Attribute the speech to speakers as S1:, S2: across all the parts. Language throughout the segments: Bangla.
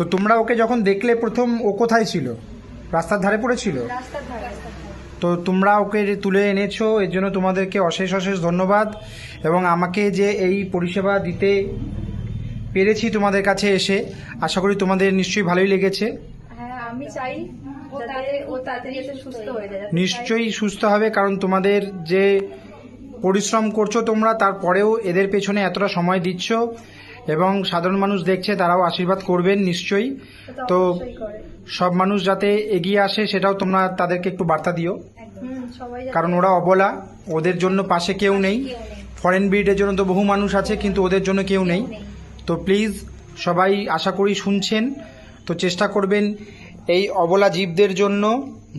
S1: তো তোমরা ওকে যখন দেখলে প্রথম ও কোথায় ছিল? রাস্তার ধারে পড়েছিল।
S2: রাস্তার ধারে।
S1: তো তোমরা ওকে যে তুলে এনেছো এর জন্য তোমাদেরকে অশেষ অশেষ ধন্যবাদ। এবং আমাকে যে এই পরিষেবা দিতে পেরেছি তোমাদের কাছে এসে, আশা করি তোমাদের নিশ্চয়ই ভালোই লেগেছে।
S2: হ্যাঁ, আমি চাই যাতে ও তাড়াতাড়ি এসে সুস্থ হয়ে যায়।
S1: নিশ্চয়ই সুস্থ হবে, কারণ তোমাদের যে পরিশ্রম করছো তোমরা, তারপরেও এদের পেছনে এতটা সময় দিচ্ছ এবং সাধারণ মানুষ দেখছে, তারাও আশীর্বাদ করবেন নিশ্চয়ই। তো সব মানুষ যাতে এগিয়ে আসে সেটাও তোমরা তাদেরকে একটু বার্তা দিও, কারণ ওরা অবলা, ওদের জন্য পাশে কেউ নেই। ফরেন ব্রিডের জন্য তো বহু মানুষ আছে, কিন্তু ওদের জন্য কেউ নেই। তো প্লিজ সবাই আশা করি শুনছেন, তো চেষ্টা করবেন এই অবলা জীবদের জন্য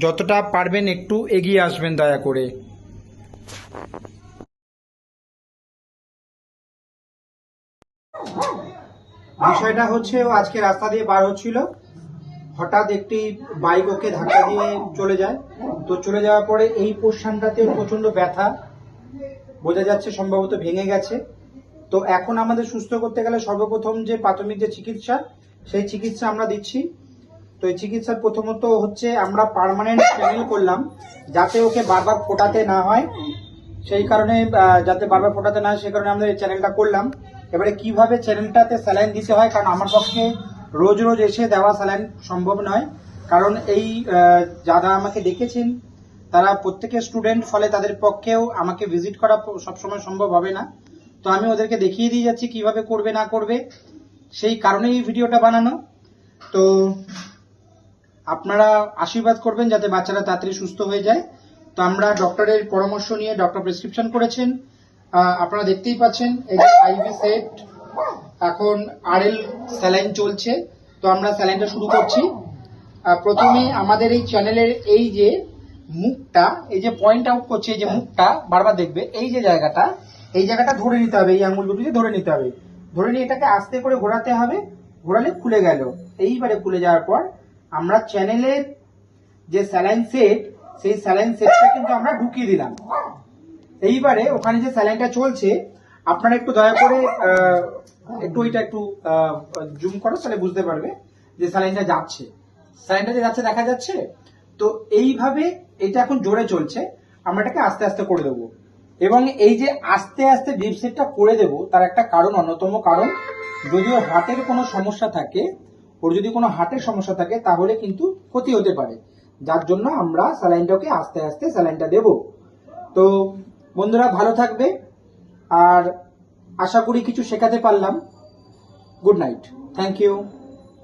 S1: যতটা পারবেন একটু এগিয়ে আসবেন দয়া করে। বিষয়টা হচ্ছে, ও আজকে রাস্তা দিয়ে বার হচ্ছিল, হঠাৎ একটি বাইক ওকে ধাক্কা দিয়ে চলে যায়। তো চলে যাওয়ার পরে এই পোর্শনটাতে প্রচন্ড ব্যথা বোঝা যাচ্ছে, সম্ভবত ভেঙে গেছে। তো এখন আমাদের সুস্থ করতে গেলে সর্বপ্রথম যে প্রাথমিক যে চিকিৎসা, সেই চিকিৎসা আমরা দিচ্ছি। তো এই চিকিৎসার প্রথমত হচ্ছে আমরা পার্মানেন্ট চ্যানেল করলাম, যাতে ওকে বারবার ফোটাতে না হয়। সেই কারণে যাতে বারবার ফোটাতে না হয় সেই কারণে আমরা এই চ্যানেলটা করলাম। এবারে কিভাবে চ্যানেলটাতে স্যালাইন দিতে হয়, কারণ আমার পক্ষে রোজ রোজ এসে দেওয়া স্যালাইন সম্ভব নয়, কারণ এই যারা আমাকে দেখেছেন তারা প্রত্যেকে স্টুডেন্ট, ফলে তাদের পক্ষেও আমাকে ভিজিট করা সবসময় সম্ভব হবে না। তো আমি ওদেরকে দেখিয়ে দিয়ে যাচ্ছি কিভাবে করবে না করবে, সেই কারণেই এই ভিডিওটা বানানো। তো আপনারা আশীর্বাদ করবেন যাতে বাচ্চারা তাড়াতাড়ি সুস্থ হয়ে যায়। তো আমরা ডক্টরের পরামর্শ নিয়ে, ডক্টর প্রেসক্রিপশন করেছেন, আপনারা দেখতেই পাচ্ছেন এই যে আইভি সেট, এখন আরএল স্যালাইন চলছে। তো আমরা স্যালাইনটা শুরু করছি। প্রথমে আমাদের এই চ্যানেলের এই যে মুখটা, এই যে পয়েন্ট আউট করছে, এই যে মুখটা বারবার দেখবে, এই যে জায়গাটা, এই জায়গাটা ধরে নিতে হবে, এই আঙুল দুটিতে ধরে নিতে হবে। ধরে নিয়ে এটাকে আস্তে করে ঘোরাতে হবে, ঘোরালে খুলে গেল। এইবারে খুলে যাওয়ার পর আমরা চ্যানেলের যে স্যালাইন সেট, সেই স্যালাইন সেটটা কিন্তু আমরা ঢুকিয়ে দিলাম। এইবারে ওখানে যে স্যালাইনটা চলছে, আপনারা একটু দয়া করে একটু ওইটা একটু জুম করো, তাহলে বুঝতে পারবে যে স্যালাইনটা যাচ্ছে। স্যালাইনটা যে যাচ্ছে দেখা যাচ্ছে। তো এইভাবে এটা এখন জোরে চলছে, আমরা এটাকে আস্তে আস্তে করে দেবো। এবং এই যে আস্তে আস্তে ড্রিপ সেটটা করে দেবো, তার একটা কারণ, অন্যতম কারণ, যদি ওর হার্টের কোনো সমস্যা থাকে, ওর যদি কোনো হার্টের সমস্যা থাকে তাহলে কিন্তু ক্ষতি হতে পারে, যার জন্য আমরা স্যালাইনটাকে আস্তে আস্তে স্যালাইনটা দেব। তো বন্ধুরা ভালো থাকবে, আর আশা করি কিছু শেখাতে পারলাম। Good night, thank you.